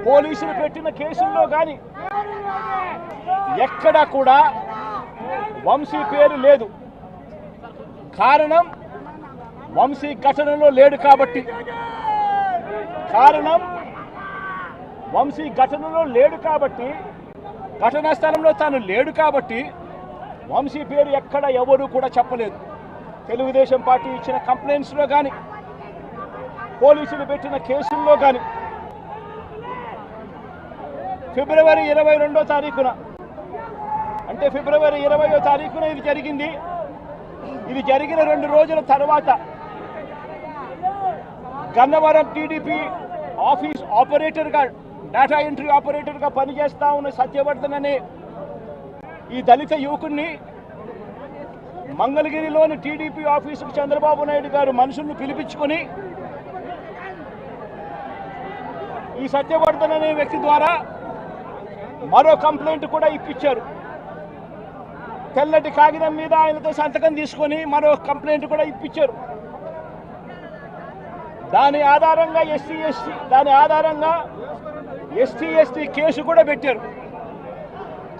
పోలీసులు పెట్టిన కేసుల్లో కానీ ఎక్కడా కూడా వంశీ పేరు లేదు. కారణం వంశీ ఘటనలో లేడు కాబట్టి. వంశీ ఘటనలో లేడు కాబట్టి, ఘటనా స్థలంలో తాను లేడు కాబట్టి వంశీ పేరు ఎక్కడ ఎవరు కూడా చెప్పలేదు. తెలుగుదేశం పార్టీ ఇచ్చిన కంప్లైంట్స్లో కానీ, పోలీసులు పెట్టిన కేసుల్లో కానీ ఫిబ్రవరి 22వ తారీఖున, అంటే ఫిబ్రవరి 20వ తారీఖున ఇది జరిగింది. ఇది జరిగిన 2 రోజుల తర్వాత గన్నవరం టీడీపీ ఆఫీస్ ఆపరేటర్గా, డేటా ఎంట్రీ ఆపరేటర్గా పనిచేస్తా ఉన్న సత్యవర్ధన్ అనే ఈ దళిత యువకుడిని మంగళగిరిలోని టీడీపీ ఆఫీసుకు చంద్రబాబు నాయుడు గారు మనుషులను పిలిపించుకొని ఈ సత్యవర్ధన్ అనే వ్యక్తి ద్వారా మరో కంప్లైంట్ కూడా ఇప్పించారు. తెల్లటి కాగితం మీద ఆయనతో సంతకం తీసుకొని మరో కంప్లైంట్ కూడా ఇప్పించారు. దాని ఆధారంగా ఎస్టీ ఎస్టీ కేసు కూడా పెట్టారు.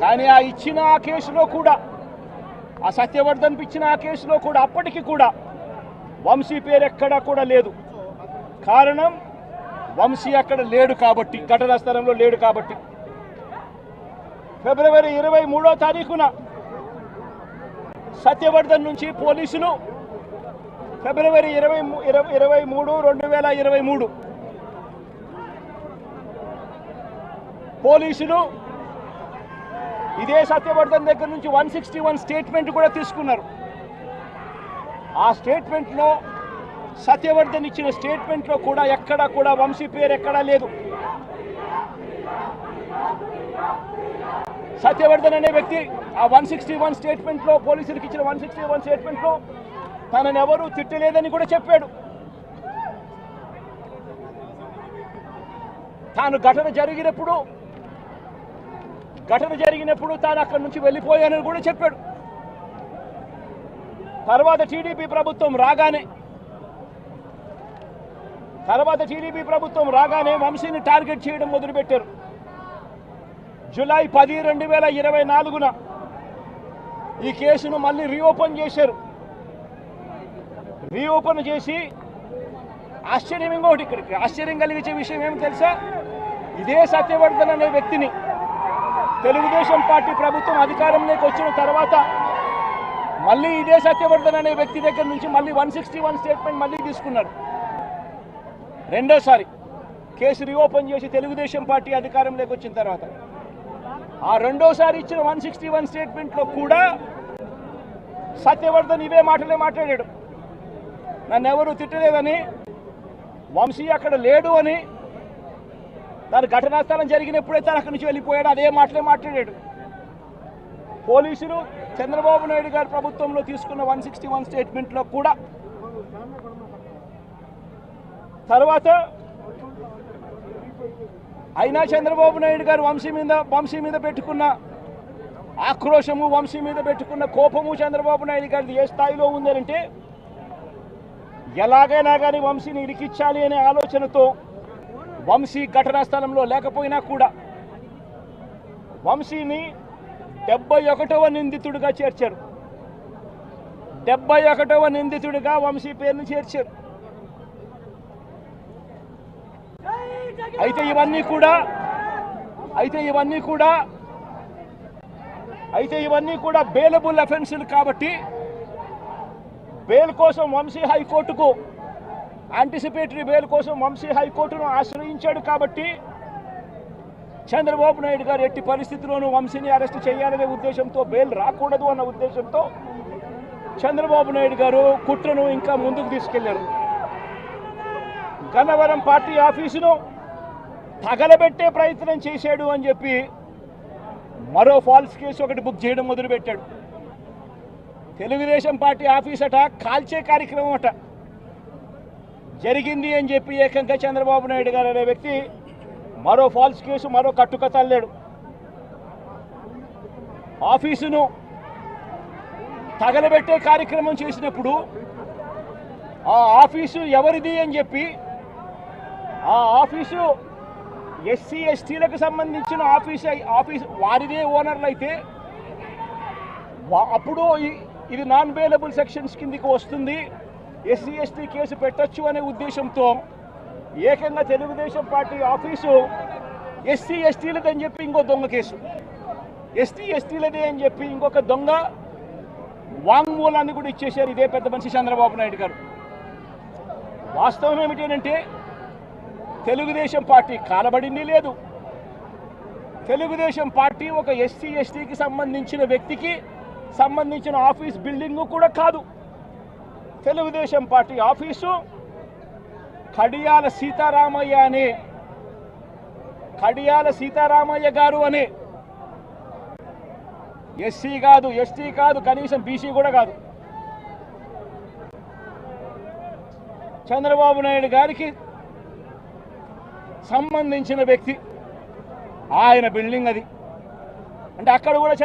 కానీ ఆ ఇచ్చిన ఆ కేసులో కూడా, ఆ సత్యవర్ధన్ ఇచ్చిన ఆ కేసులో కూడా అప్పటికి కూడా వంశీ పేరు ఎక్కడా కూడా లేదు. కారణం వంశీ అక్కడ లేడు కాబట్టి, ఘటనా స్థలంలో లేడు కాబట్టి. ఫిబ్రవరి 23వ తారీఖున సత్యవర్ధన్ నుంచి పోలీసులు ఫిబ్రవరి 23, 2023 పోలీసులు ఇదే సత్యవర్ధన్ దగ్గర నుంచి 161 స్టేట్మెంట్ కూడా తీసుకున్నారు. ఆ స్టేట్మెంట్లో, సత్యవర్ధన్ ఇచ్చిన స్టేట్మెంట్లో కూడా ఎక్కడా కూడా వంశీ పేరు ఎక్కడా లేదు. సత్యవర్ధన్ అనే వ్యక్తి ఆ 161 స్టేట్మెంట్లో, పోలీసులకు ఇచ్చిన 161 స్టేట్మెంట్లో తనను ఎవరూ తిట్టలేదని కూడా చెప్పాడు. తాను ఘటన జరిగినప్పుడు తాను అక్కడి నుంచి వెళ్ళిపోయానని కూడా చెప్పాడు. తర్వాత టీడీపీ ప్రభుత్వం రాగానే వంశీని టార్గెట్ చేయడం మొదలుపెట్టారు. జూలై 10, 2024న ఈ కేసును మళ్ళీ రీఓపెన్ చేశారు. రీఓపెన్ చేసి ఆశ్చర్యం కలిగించే విషయం ఏమి తెలుసా? ఇదే సత్యవర్ధన్ అనే వ్యక్తిని తెలుగుదేశం పార్టీ ప్రభుత్వం అధికారంలోకి వచ్చిన తర్వాత మళ్ళీ ఇదే సత్యవర్ధన్ అనే వ్యక్తి దగ్గర నుంచి మళ్ళీ 161 స్టేట్మెంట్ మళ్ళీ తీసుకున్నారు. రెండోసారి కేసు రీఓపెన్ చేసి తెలుగుదేశం పార్టీ అధికారంలోకి వచ్చిన తర్వాత ఆ రెండోసారి ఇచ్చిన 161 స్టేట్మెంట్లో కూడా సత్యవర్ధన్ ఇవే మాటలే మాట్లాడాడు. నన్ను ఎవరు తిట్టలేదని, వంశీ అక్కడ లేడు అని, తను ఘటనా స్థలం జరిగినప్పుడే తను అక్కడి నుంచి వెళ్ళిపోయాడు, అదే మాటలే మాట్లాడాడు. పోలీసులు చంద్రబాబు నాయుడు గారి ప్రభుత్వంలో తీసుకున్న 161 స్టేట్మెంట్లో కూడా తర్వాత అయినా చంద్రబాబు నాయుడు గారు వంశీ మీద పెట్టుకున్న ఆక్రోశము, వంశీ మీద పెట్టుకున్న కోపము చంద్రబాబు నాయుడు గారిది ఏ స్థాయిలో ఉందంటే, ఎలాగైనా కానీ వంశీని ఇరికించాలి అనే ఆలోచనతో వంశీ ఘటనా స్థలంలో లేకపోయినా కూడా వంశీని 71వ నిందితుడిగా చేర్చారు. 71వ నిందితుడిగా వంశీ పేరును చేర్చారు. అయితే ఇవన్నీ కూడా బెయిలబుల్ అఫెన్సులు కాబట్టి బెయిల్ కోసం వంశీ హైకోర్టుకు, యాంటిసిపేటరీ బెయిల్ కోసం వంశీ హైకోర్టును ఆశ్రయించాడు. కాబట్టి చంద్రబాబు నాయుడు గారు ఎట్టి పరిస్థితుల్లోనూ వంశీని అరెస్ట్ చేయాలనే ఉద్దేశంతో, బెయిల్ రాకూడదు అన్న ఉద్దేశంతో చంద్రబాబు నాయుడు గారు కుట్రను ఇంకా ముందుకు తీసుకెళ్లారు. గన్నవరం పార్టీ ఆఫీసును తగలబెట్టే ప్రయత్నం చేశాడు అని చెప్పి మరో ఫాల్స్ కేసు ఒకటి బుక్ చేయడం మొదలుపెట్టాడు. తెలుగుదేశం పార్టీ ఆఫీస్ అట కాల్చే కార్యక్రమం అట జరిగింది అని చెప్పి ఏకంగా చంద్రబాబు నాయుడు గారు అనే వ్యక్తి మరో ఫాల్స్ కేసు, మరో కట్టుకథ అల్లాడు. ఆఫీసును తగలబెట్టే కార్యక్రమం చేసినప్పుడు ఆ ఆఫీసు ఎవరిది అని చెప్పి ఆ ఆఫీసు ఎస్సీ ఎస్టీలకు సంబంధించిన ఆఫీస్ వారిదే ఓనర్లు అయితే అప్పుడు ఇది నాన్ బెయిలబుల్ సెక్షన్స్ కిందికి వస్తుంది, ఎస్సీ ఎస్టీ కేసు పెట్టచ్చు అనే ఉద్దేశంతో ఏకంగా తెలుగుదేశం పార్టీ ఆఫీసు ఎస్సీ ఎస్టీలదని చెప్పి ఇంకో దొంగ కేసు, ఎస్టీ ఎస్టీలదే అని చెప్పి ఇంకొక దొంగ వాంగ్మూలాన్ని కూడా ఇచ్చేశారు ఇదే పెద్ద మనిషి చంద్రబాబు నాయుడు గారు. వాస్తవం ఏమిటంటే తెలుగుదేశం పార్టీ కాలబడింది లేదు. తెలుగుదేశం పార్టీ ఒక ఎస్సీ ఎస్టీకి సంబంధించిన వ్యక్తికి సంబంధించిన ఆఫీస్ బిల్డింగ్ కూడా కాదు. తెలుగుదేశం పార్టీ ఆఫీసు కడియాల సీతారామయ్య గారు అనే ఎస్సీ కాదు, ఎస్టీ కాదు, కనీసం బీసీ కూడా కాదు, చంద్రబాబు నాయుడు గారికి సంబంధించిన వ్యక్తి ఆయన బిల్డింగ్ అది. అంటే అక్కడ కూడా